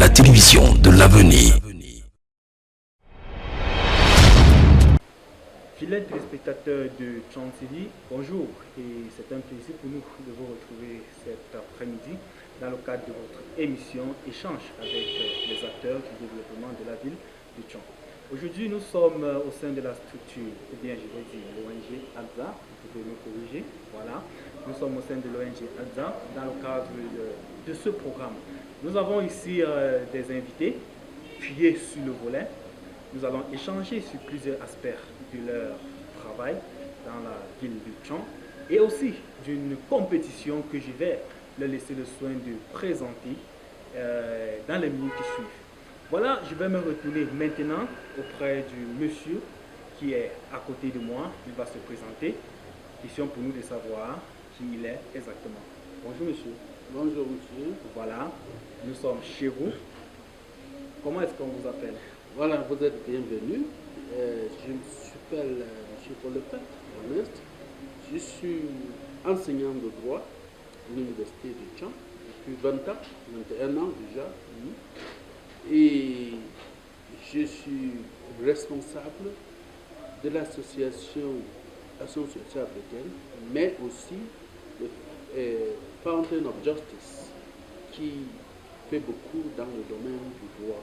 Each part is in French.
la télévision de l'avenir. Fidèles téléspectateurs de Chant TV, bonjour et c'est un plaisir pour nous de vous retrouver cet après-midi dans le cadre de votre émission Échange avec les acteurs du développement de la ville de Chant. Aujourd'hui, nous sommes au sein de la structure, ou bien je vais dire l'ONG ADZA, vous pouvez me corriger, voilà. Nous sommes au sein de l'ONG ADZA dans le cadre de ce programme. Nous avons ici des invités, appuyés sur le volet. Nous allons échanger sur plusieurs aspects de leur travail dans la ville de Chant et aussi d'une compétition que je vais leur laisser le soin de présenter dans les minutes qui suivent. Voilà, je vais me retourner maintenant auprès du monsieur qui est à côté de moi. Il va se présenter. Question pour nous de savoir qui il est exactement. Bonjour monsieur. Bonjour monsieur. Voilà, nous sommes chez vous. Comment est-ce qu'on vous appelle? Voilà, vous êtes bienvenue. Je m'appelle M. Paul Lepet, Ernest. Je suis enseignant de droit à l'université de Chant depuis 20 ans, 21 ans déjà. Et je suis responsable de l'association Action sociale africaine, mais aussi le Fountain of Justice, qui fait beaucoup dans le domaine du droit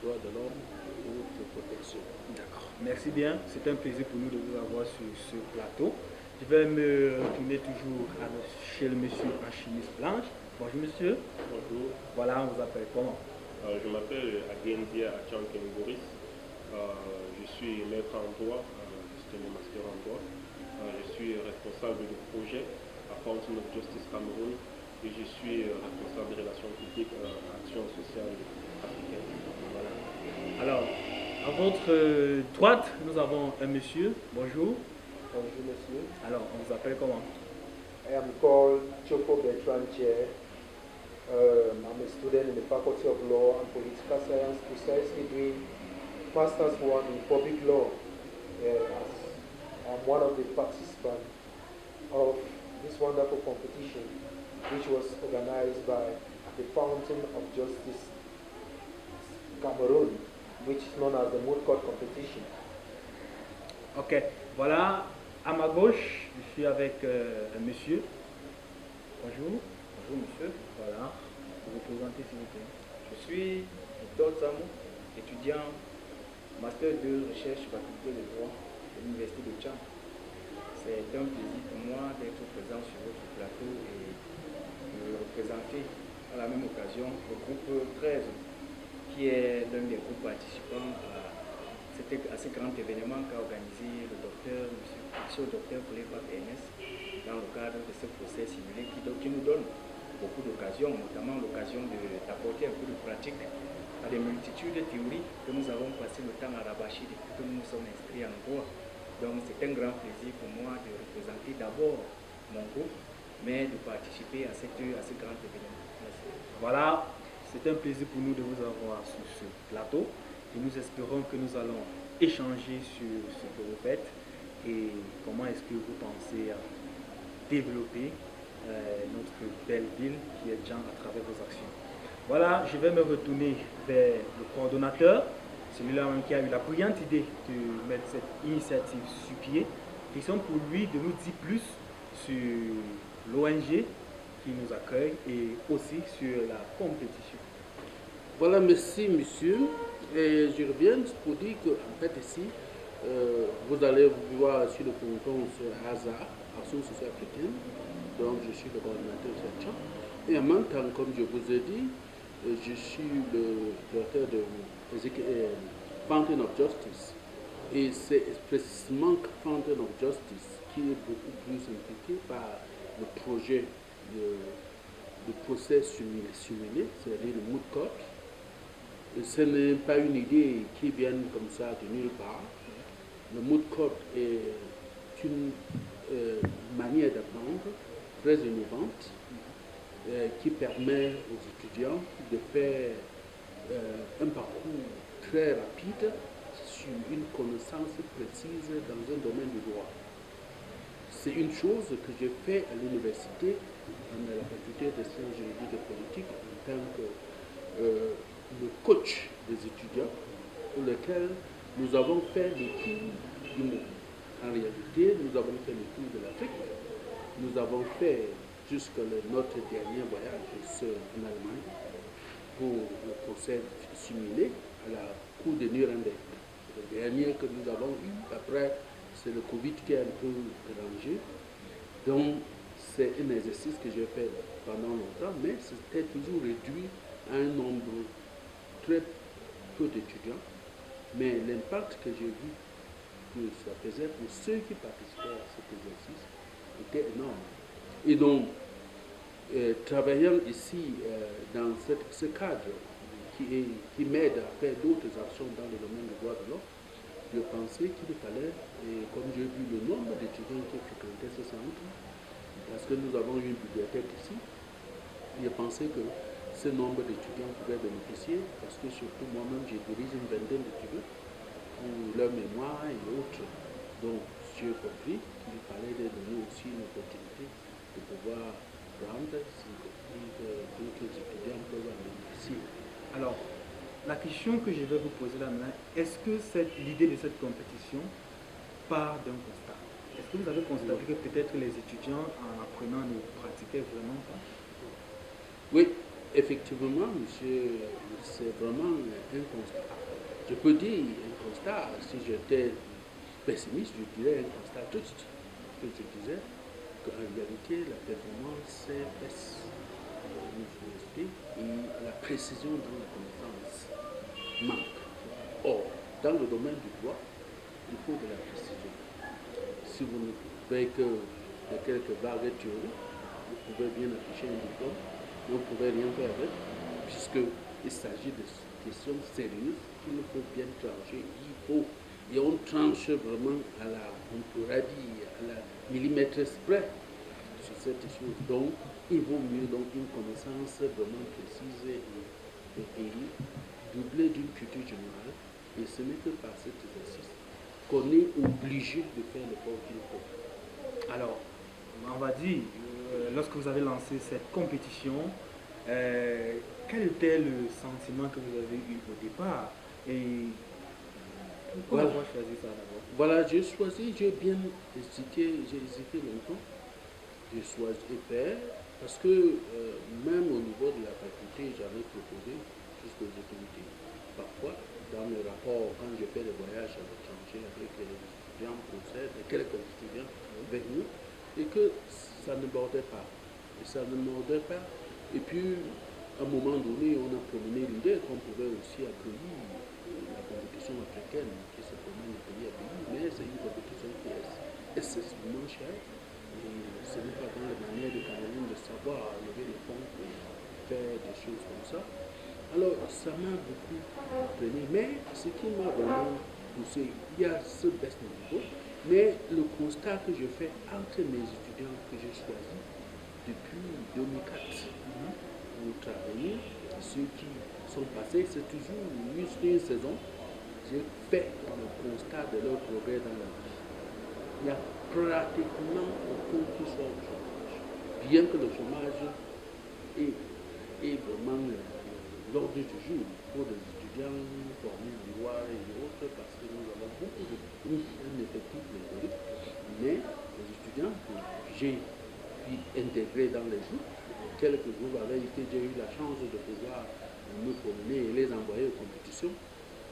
de l'homme et de protection. D'accord, merci bien. C'est un plaisir pour nous de vous avoir sur ce plateau. Je vais me retourner toujours chez le monsieur en chemise blanche. Bonjour monsieur. Bonjour. Voilà, on vous appelle comment? Je m'appelle Agendia Achanken Boris. Je suis maître en droit, système master en droit. Je suis responsable du projet à Fountain of Justice Cameroun et je suis responsable des relations publiques Action sociale africaine. Voilà. Alors, à votre droite, nous avons un monsieur. Bonjour. Bonjour monsieur. Alors, on vous appelle comment? I am called Chopo Bertrand Chair. I'm a student in the Faculty of Law and Political Science, precisely doing Master's 1 in Public Law. I'm one of the participants of this wonderful competition, which was organized by the Fountain of Justice Cameroon, which is known as the Moot Court Competition. Ok, voilà, à ma gauche, je suis avec un monsieur. Bonjour. Bonjour monsieur. Voilà, vous vous présentez s'il vous plaît. Je suis Victor Zamou, étudiant master de recherche faculté de droit de l'université de Cham. C'est un plaisir pour moi d'être présent sur votre plateau et de représenter à la même occasion le groupe 13 qui est l'un des groupes participants à ce grand événement qu'a organisé le docteur, monsieur le docteur Kolepa Ernest dans le cadre de ce procès simulé qui nous donne beaucoup d'occasions, notamment l'occasion d'apporter un peu de pratique à des multitudes de théories que nous avons passé le temps à rabâcher depuis que nous nous sommes inscrits en droit. Donc c'est un grand plaisir pour moi de représenter d'abord mon groupe, mais de participer à ce grand événement. Merci. Voilà, c'est un plaisir pour nous de vous avoir sur ce plateau et nous espérons que nous allons échanger sur ce que vous faites et comment est-ce que vous pensez développer notre belle ville qui est Chant à travers vos actions. Voilà, je vais me retourner vers le coordonnateur, celui-là qui a eu la brillante idée de mettre cette initiative sur pied. Question pour lui de nous dire plus sur l'ONG qui nous accueille et aussi sur la compétition. Voilà, merci monsieur. Et je reviens pour dire qu'en fait ici, vous allez voir sur le fronton sur ASA, Action sociale africaine. Donc je suis le coordinateur de Chant. Et en même temps, comme je vous ai dit, je suis le directeur de Fountain of Justice. Et c'est précisément Fountain of Justice qui est beaucoup plus impliqué par le projet de procès simulé, c'est-à-dire le Moot Court. Ce n'est pas une idée qui vient comme ça de nulle part. Le Moot Court est une manière d'apprendre très innovante qui permet aux étudiants de faire un parcours très rapide sur une connaissance précise dans un domaine du droit. C'est une chose que j'ai fait à l'université, dans la faculté des sciences juridiques et politiques, en tant que le coach des étudiants pour lequel nous avons fait le tour du monde. En réalité, nous avons fait le tour de l'Afrique. Nous avons fait jusqu'à notre dernier voyage en Allemagne pour le procès simulé à la cour de Nuremberg. C'est le dernier que nous avons eu. Après, c'est le Covid qui a un peu dérangé. Donc, c'est un exercice que j'ai fait pendant longtemps, mais c'était toujours réduit à un nombre très peu d'étudiants. Mais l'impact que j'ai vu que ça faisait pour ceux qui participaient à cet exercice était énorme. Et donc, travaillant ici dans ce cadre qui m'aide à faire d'autres actions dans le domaine du droit de l'homme, je pensais qu'il fallait, et comme j'ai vu le nombre d'étudiants qui fréquentaient ce centre, parce que nous avons une bibliothèque ici, j'ai pensé que ce nombre d'étudiants pouvait bénéficier, parce que surtout moi-même, j'ai dirigé une vingtaine d'étudiants pour leur mémoire et autres. Donc, j'ai compris qu'il fallait leur donner aussi une opportunité de pouvoir rendre si d'autres étudiants peuvent en bénéficier. Alors, la question que je vais vous poser là maintenant, est-ce que l'idée de cette compétition part d'un constat? Est-ce que vous avez constaté que peut-être les étudiants, en apprenant, ne pratiquaient vraiment pas? Oui, effectivement, monsieur, c'est vraiment un constat. Je peux dire un constat, si j'étais pessimiste, je dirais un constat triste. Parce que je disais qu'en réalité, la performance baisse au niveau et la précision dans la connaissance manque. Or, dans le domaine du droit, il faut de la précision. Si vous ne faites que de quelques vagues théoriques, vous pouvez bien afficher un diplôme, mais vous ne pouvez rien faire avec, puisqu'il s'agit de questions sérieuses qu'il faut bien trancher. Et on tranche vraiment on pourrait dire, à la millimètre près sur cette chose. Donc, il vaut mieux donc une connaissance vraiment précise et doublée d'une culture générale. Et ce n'est que par cet exercice qu'on est obligé de faire l'effort qu'il faut. Alors, on va dire, lorsque vous avez lancé cette compétition, quel était le sentiment que vous avez eu au départ et pourquoi avoir choisi ça d'abord? Voilà, j'ai bien hésité, j'ai hésité longtemps. J'ai choisi faire parce que même au niveau de la faculté, j'avais proposé jusqu'aux autorités. Parfois, dans le rapport, quand je fais des voyages à l'étranger avec les étudiants français, quelques étudiants venus, et que ça ne bordait pas. Et ça ne mordait pas. Et puis, à un moment donné, on a promené l'idée qu'on pouvait aussi accueillir la compétition africaine qui se promène de pays à pays, mais c'est une compétition qui est excessivement chère. Et ce n'est pas dans la manière de Cameroun de savoir lever les fonds pour faire des choses comme ça. Alors, ça m'a beaucoup entraîné, mais ce qui m'a vraiment poussé, il y a ce baisse de niveau, mais le constat que je fais entre mes étudiants que j'ai choisis depuis 2004 pour travailler, ceux qui sont passés, c'est toujours juste une saison, j'ai fait le constat de leur progrès dans la vie. Il n'y a pratiquement aucun qui soit au chômage, bien que le chômage est vraiment l'ordre du jour pour les étudiants formés en droit et autres, parce que nous avons beaucoup un effectif rhétorique, mais les étudiants que j'ai pu intégrer dans les groupes, quelques groupes avec lesquels j'ai eu la chance de pouvoir me promener et les envoyer aux compétitions,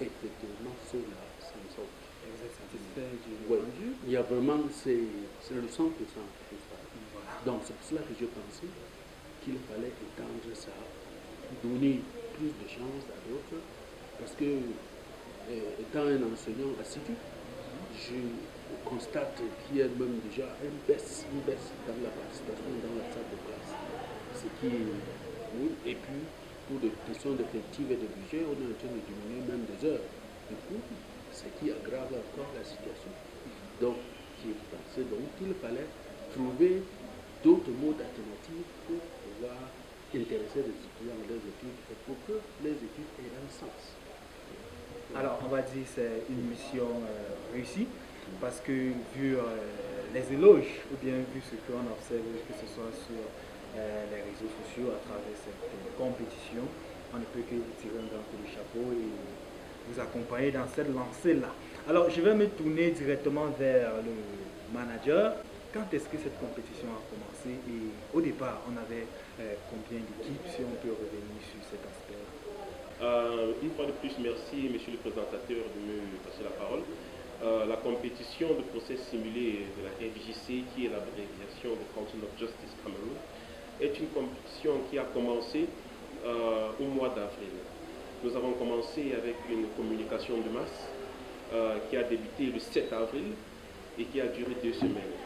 effectivement, ceux-là s'en sortent. Vous êtes satisfait du rendu? Il y a vraiment, c'est le 100% qui fait ça. Voilà. Donc c'est pour cela que je pensais qu'il fallait étendre ça, donner plus de chance à d'autres, parce que étant un enseignant assidu, je constate qu'il y a même déjà une baisse dans la participation dans la salle de classe. Ce qui est oui, et puis pour des questions d'effectifs et de budget, on est en train de diminuer même des heures de cours, ce qui aggrave encore la situation. Donc, j'ai pensé donc qu'il fallait trouver d'autres modes alternatifs pour pouvoir intéresser les étudiants à leurs études et pour que les études aient un sens. Alors, on va dire que c'est une mission réussie parce que vu les éloges ou bien vu ce qu'on observe, que ce soit sur les réseaux sociaux à travers cette compétition, on ne peut que vous tirer un grand coup de chapeau et vous accompagner dans cette lancée-là. Alors, je vais me tourner directement vers le manager. Quand est-ce que cette compétition a commencé et au départ, on avait combien d'équipes, si on peut revenir sur cet aspect-là? Une fois de plus, merci, monsieur le présentateur, de me passer la parole. La compétition de procès simulé de la FJC, qui est l'abréviation de Fountain of Justice Cameroun, est une compétition qui a commencé au mois d'avril. Nous avons commencé avec une communication de masse qui a débuté le 7 avril et qui a duré 2 semaines.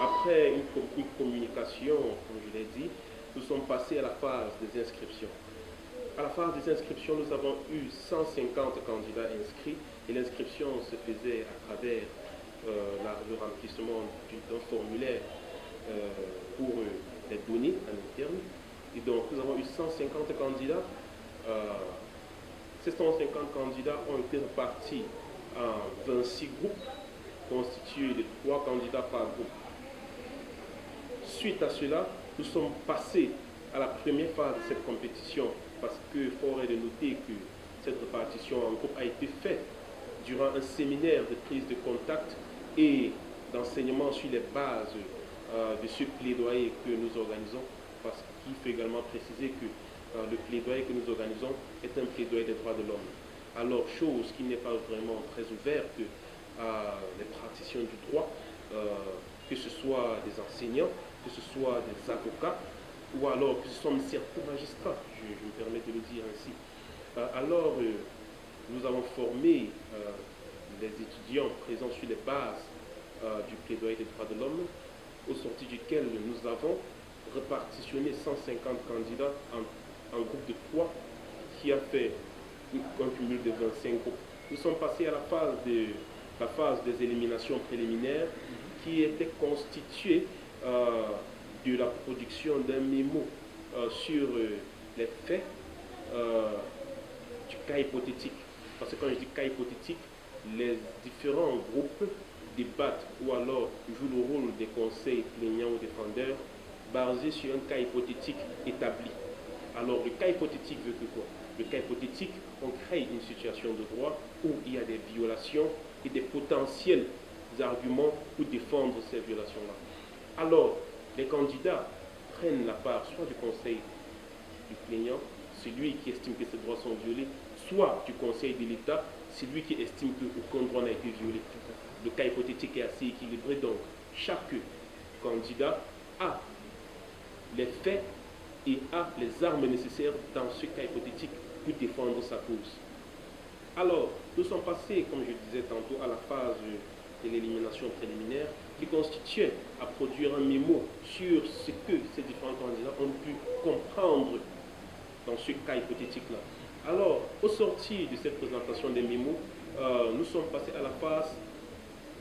Après une communication, comme je l'ai dit, nous sommes passés à la phase des inscriptions. À la phase des inscriptions, nous avons eu 150 candidats inscrits et l'inscription se faisait à travers le remplissement d'un formulaire pour les données en interne. Et donc, nous avons eu 150 candidats. Ces 150 candidats ont été répartis en 26 groupes constitués de 3 candidats par groupe. Suite à cela, nous sommes passés à la première phase de cette compétition parce qu'il faudrait de noter que cette répartition en groupe a été faite durant un séminaire de prise de contact et d'enseignement sur les bases de ce plaidoyer que nous organisons, parce qu'il faut également préciser que le plaidoyer que nous organisons est un plaidoyer des droits de l'homme. Alors, chose qui n'est pas vraiment très ouverte à les praticiens du droit, que ce soit des enseignants, que ce soit des avocats, ou alors que ce soit certains magistrats, je me permets de le dire ainsi. Alors, nous avons formé les étudiants présents sur les bases du plaidoyer des droits de l'homme, au sorti duquel nous avons répartitionné 150 candidats en groupe de 3, qui a fait un cumul de 25 groupes. Nous sommes passés à la phase des éliminations préliminaires, qui était constituée de la production d'un mémo sur les faits du cas hypothétique. Parce que quand je dis cas hypothétique, les différents groupes débattent ou alors jouent le rôle des conseils plaignants ou défendeurs basés sur un cas hypothétique établi. Alors le cas hypothétique veut que quoi? Le cas hypothétique, on crée une situation de droit où il y a des violations et des potentiels arguments pour défendre ces violations-là. Alors, les candidats prennent la part soit du conseil du plaignant, celui qui estime que ces droits sont violés, soit du conseil de l'État, celui qui estime qu'aucun droit n'a été violé. Le cas hypothétique est assez équilibré, donc chaque candidat a les faits et a les armes nécessaires dans ce cas hypothétique pour défendre sa cause. Alors, nous sommes passés, comme je disais tantôt, à la phase de l'élimination préliminaire qui constituait à produire un mémo sur ce que ces différents candidats ont pu comprendre dans ce cas hypothétique-là. Alors, au sorti de cette présentation des mémos, nous sommes passés à la phase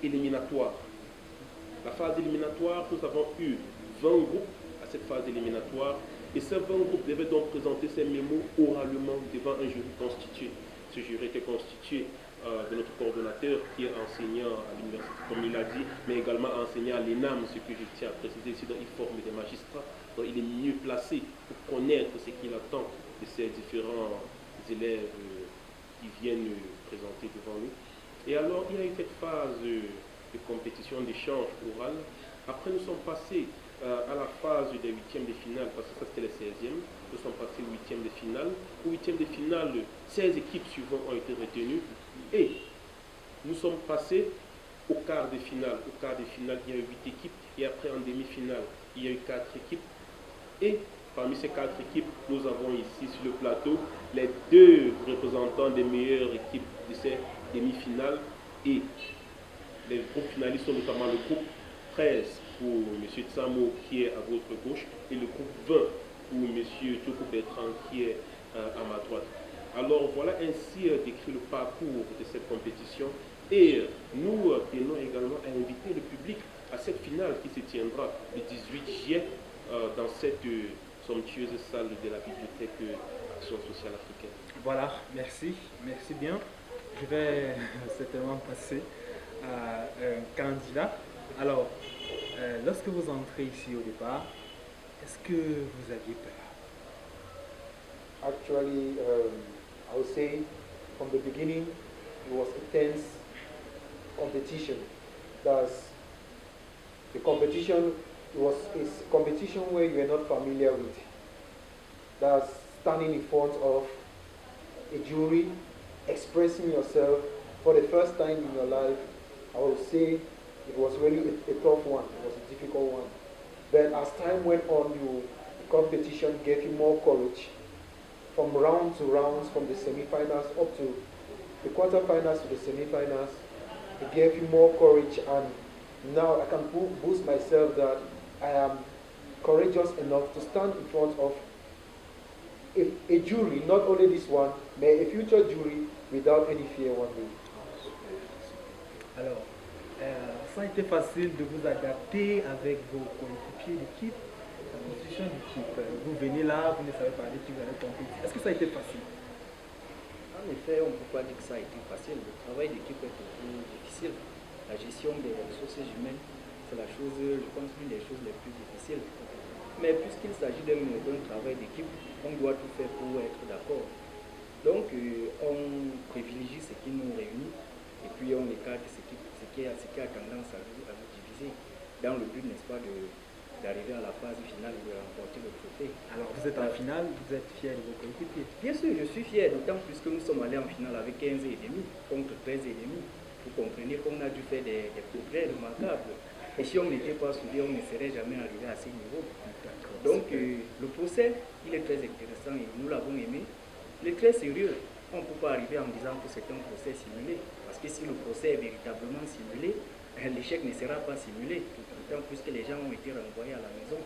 éliminatoire. La phase éliminatoire, nous avons eu 20 groupes à cette phase éliminatoire et ces 20 groupes devaient donc présenter ces mémos oralement devant un jury constitué. Ce jury était constitué de notre coordonnateur qui est enseignant à l'université, comme il l'a dit, mais également enseignant à l'ENAM, ce que je tiens à préciser ici, donc il forme des magistrats, donc il est mieux placé pour connaître ce qu'il attend de ces différents élèves qui viennent présenter devant nous. Et alors, il y a eu cette phase de compétition d'échange oral. Après, nous sommes passés à la phase des huitièmes de finale, parce que ça c'était les 16e. Nous sommes passés aux huitièmes de finale. Aux huitièmes de finale, 16 équipes suivantes ont été retenues. Et nous sommes passés au quart de finale. Au quart de finale, il y a eu 8 équipes. Et après, en demi-finale, il y a eu 4 équipes. Et parmi ces 4 équipes, nous avons ici sur le plateau les 2 représentants des meilleures équipes de ces demi-finales. Et les groupes finalistes sont notamment le groupe 13 pour M. Tsamo qui est à votre gauche et le groupe 20 pour M. Tchoko Bertrand qui est à ma droite. Alors voilà ainsi décrit le parcours de cette compétition et nous tenons également à inviter le public à cette finale qui se tiendra le 18 juillet dans cette somptueuse salle de la bibliothèque Action sociale africaine. Voilà, merci bien. Je vais certainement passer à un candidat. Alors, lorsque vous entrez ici au départ, est-ce que vous aviez peur? Actually, I would say from the beginning, it was a tense competition. That's the competition is competition where you are not familiar with. That's standing in front of a jury, expressing yourself for the first time in your life. I would say it was really a tough one. It was a difficult one. But as time went on, the competition gave you more courage. From round to rounds, from the semi-finals up to the quarterfinals to the semi-finals, it gave you more courage, and now I can boost myself that I am courageous enough to stand in front of a jury, not only this one, but a future jury without any fear one day. Alors, ça a été facile de vous adapter avec vos coéquipiers d'équipe, la constitution d'équipe. Vous venez là, vous ne savez pas avec qui vous allez compétir. Est-ce que ça a été facile? En effet, on ne peut pas dire que ça a été facile. Le travail d'équipe est toujours difficile. La gestion des ressources humaines, c'est la chose, je pense, l'une des choses les plus difficiles. Mais puisqu'il s'agit d'un travail d'équipe, on doit tout faire pour être d'accord. Donc, on privilégie ce qui nous réunit et puis on écarte ce qui a tendance à nous diviser dans le but, n'est-ce pas, d'arriver à la phase finale et de remporter le trophée. Alors, vous êtes en finale, vous êtes fier de vos coéquipiers? Bien sûr, je suis fier, d'autant plus que nous sommes allés en finale avec 15 et demi contre 13 et demi. Vous comprenez qu'on a dû faire des progrès remarquables. Et si on n'était pas soudés, on ne serait jamais arrivé à ces niveaux. Donc, le procès, il est très intéressant et nous l'avons aimé. Il est très sérieux. On ne peut pas arriver en disant que c'est un procès simulé. Parce que si le procès est véritablement simulé, l'échec ne sera pas simulé. D'autant plus que les gens ont été renvoyés à la maison.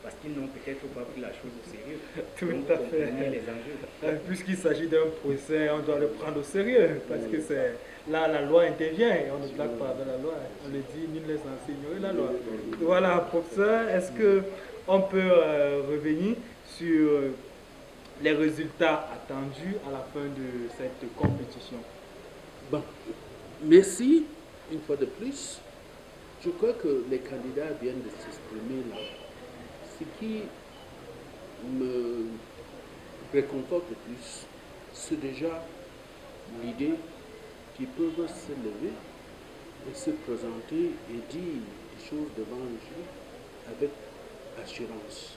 Parce qu'ils n'ont peut-être pas pris la chose au sérieux. Tout donc, à fait. les enjeux. Puisqu'il s'agit d'un procès, on doit le prendre au sérieux. Parce que là, la loi intervient et on ne blague pas avec la loi. On le dit, nul n'est censé ignorer la loi. Voilà, professeur, est-ce qu'on peut revenir sur les résultats attendus à la fin de cette compétition? Bon, merci une fois de plus. Je crois que les candidats viennent de s'exprimer là. Ce qui me réconforte le plus, c'est déjà l'idée qu'ils peuvent se lever et se présenter et dire des choses devant un jury avec assurance.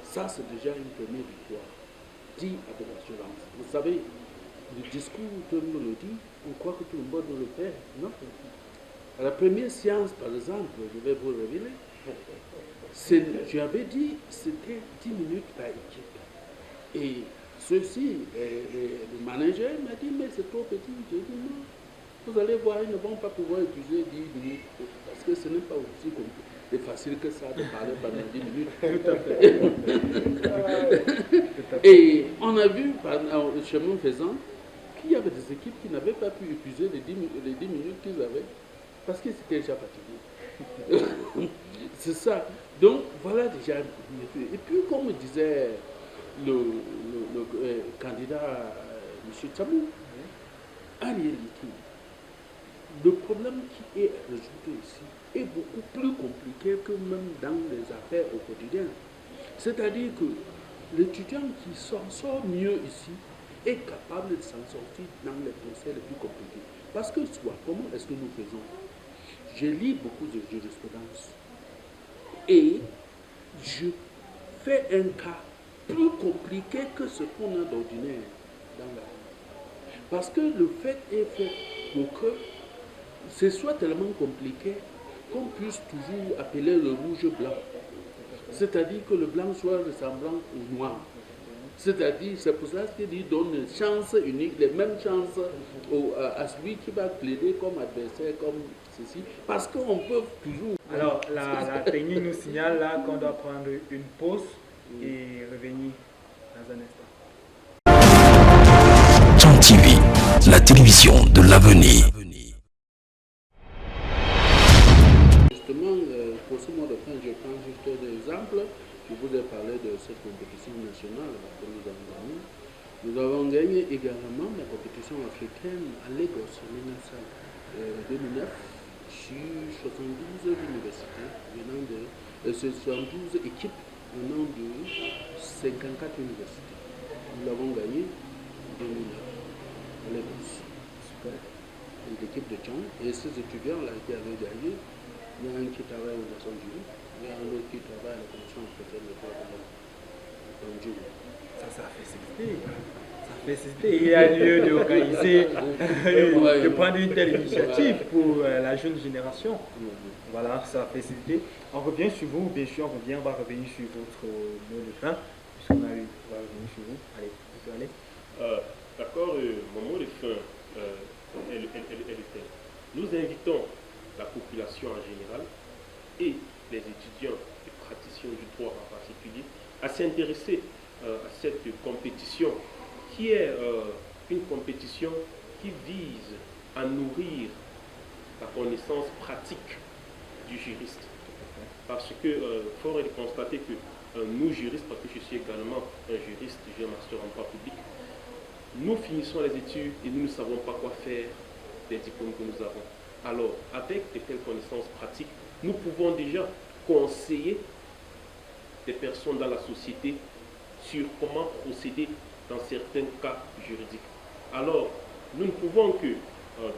Ça, c'est déjà une première victoire. Dit avec assurance. Vous savez, le discours, tout le monde le dit, on croit que tout le monde le fait. Non. À la première séance, par exemple, je vais vous révéler, j'avais dit c'était 10 minutes par équipe. Et ceci, le manager m'a dit, mais c'est trop petit. J'ai dit non. Vous allez voir, ils ne vont pas pouvoir utiliser 10 minutes. Parce que ce n'est pas aussi facile que ça de parler pendant 10 minutes. Tout à fait. Et on a vu, le chemin faisant, qu'il y avait des équipes qui n'avaient pas pu épuiser les 10 minutes qu'ils avaient parce qu'ils étaient déjà fatigués. C'est ça. Donc, voilà déjà. Et puis, comme disait le candidat, M. Tsamou, en réalité, le problème qui est résolu ici est beaucoup plus compliqué que même dans les affaires au quotidien. C'est-à-dire que l'étudiant qui s'en sort mieux ici est capable de s'en sortir dans les procès les plus compliqués. Parce que, comment est-ce que nous faisons? Je lis beaucoup de jurisprudence et je fais un cas plus compliqué que ce qu'on a d'ordinaire dans la vie. Parce que le fait est fait pour que ce soit tellement compliqué qu'on puisse toujours appeler le rouge-blanc. C'est-à-dire que le blanc soit ressemblant au noir. C'est-à-dire, c'est pour ça qu'il donne une chance unique, les mêmes chances à celui qui va plaider comme adversaire, comme ceci, parce qu'on peut toujours... Alors, la technique nous signale là qu'on doit prendre une pause et revenir dans un instant. Cham TV, la télévision de l'avenir. Justement, pour ce mois de fin, je prends juste un exemple. Je vous ai parlé de cette compétition nationale que nous avons gagnée. Nous avons gagné également la compétition africaine à Lagos en 2009 sur 72 universités venant de 72 équipes venant de 54 universités. Nous l'avons gagné en 2009 à Lagos. Super. L'équipe de Tchang. Et ces étudiants-là qui avaient gagné, il y a un qui travaille aux Nations Unies, il y a un autre qui travaille à la Commission africaine des droits de l'homme. Ça fait célébrer. Ça fait célébrer. Il y a lieu d'organiser, de prendre une telle initiative pour la jeune génération. Voilà, ça fait célébrer. On revient sur vous, bien sûr, on va revenir sur votre mot de fin, puisqu'on a eu, on va revenir sur vous. Allez, vous pouvez aller. D'accord, mon mot de fin, elle est telle. Nous invitons la population en général et les étudiants et praticiens du droit en particulier à s'intéresser à cette compétition qui est une compétition qui vise à nourrir la connaissance pratique du juriste. Parce que fort est de constater que nous juristes, parce que je suis également un juriste, j'ai un master en droit public, nous finissons les études et nous ne savons pas quoi faire des diplômes que nous avons. Alors, avec de telles connaissances pratiques, nous pouvons déjà conseiller des personnes dans la société sur comment procéder dans certains cas juridiques. Alors, nous ne pouvons que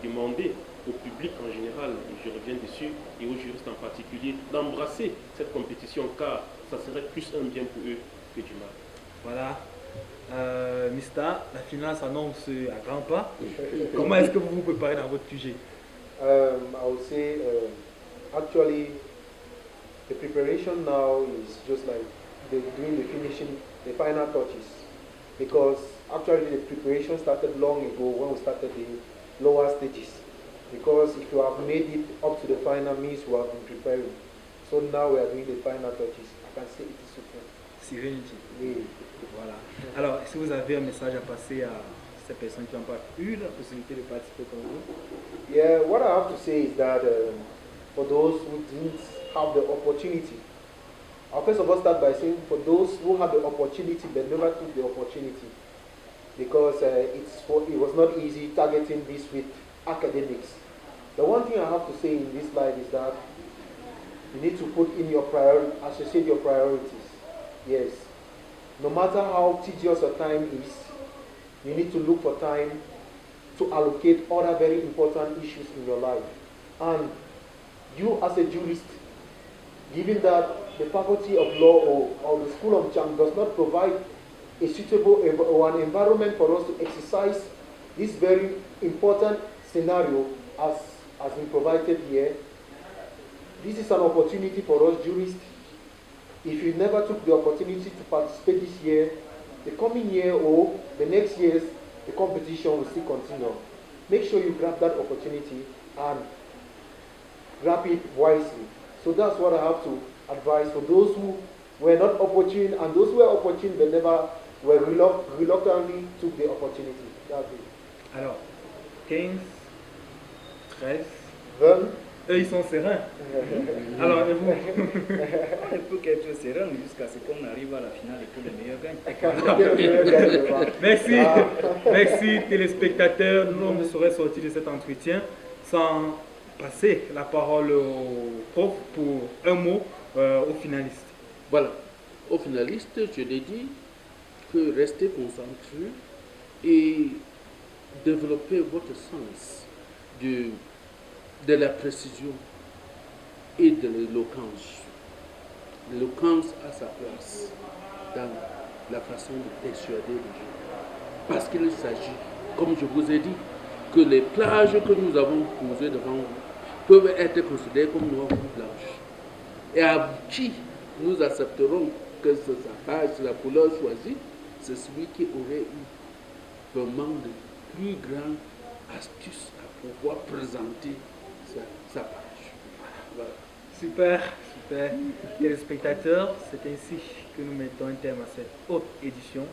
demander au public en général, et je reviens dessus, et aux juristes en particulier, d'embrasser cette compétition car ça serait plus un bien pour eux que du mal. Voilà. Mista, la finale s'annonce à grands pas. Comment est-ce que vous vous préparez dans votre sujet? I would say, actually, the preparation now is just like doing the finishing, the final touches. Because actually the preparation started long ago when we started the lower stages. Because if you have made it up to the final means you have been preparing. So now we are doing the final touches. I can say it is super. Serenity. Oui. Voilà. Alors, est-ce que vous avez un message à passer à ces personnes qui n'ont pas eu la possibilité de participer comme vous? Yeah, what I have to say is that for those who didn't have the opportunity, I'll first of all start by saying for those who had the opportunity but never took the opportunity, because it was not easy targeting this with academics. The one thing I have to say in this slide is that you need to put in your priority, associate your priorities. Yes. No matter how tedious your time is, you need to look for time to allocate other very important issues in your life. And you as a jurist, given that the faculty of law or the school of Chang does not provide a suitable or an environment for us to exercise this very important scenario as has been provided here, this is an opportunity for us jurists. If you never took the opportunity to participate this year, the coming year or the next years, the competition will still continue. Make sure you grab that opportunity and grab it wisely. So that's what I have to advise for those who were not opportune and those who were opportune but never were reluctantly took the opportunity. That's it. Alors, 15, 13, 20. eux ils sont sereins. Alors, et vous? On ne peut qu'être serein jusqu'à ce qu'on arrive à la finale et que le meilleur gagne. Merci, merci téléspectateurs. Nous ne saurions sortir de cet entretien sans passer la parole au prof pour un mot aux finalistes. Voilà, aux finalistes, je l'ai dit, que restez concentrés et développez votre sens de la précision et de l'éloquence. L'éloquence a sa place dans la façon de persuader les gens. Parce qu'il s'agit, comme je vous ai dit, que les plages que nous avons posées devant vous peuvent être considérées comme noires ou blanches. Et à qui nous accepterons que c'est sa page, la couleur choisie, c'est celui qui aurait eu vraiment de plus grandes astuces à pouvoir présenter sa page. Voilà. Super, super. Téléspectateurs, c'est ainsi que nous mettons un terme à cette haute édition.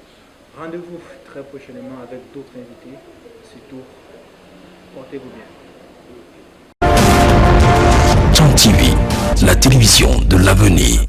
Rendez-vous très prochainement avec d'autres invités. Surtout, portez-vous bien. Chang TV, la télévision de l'avenir.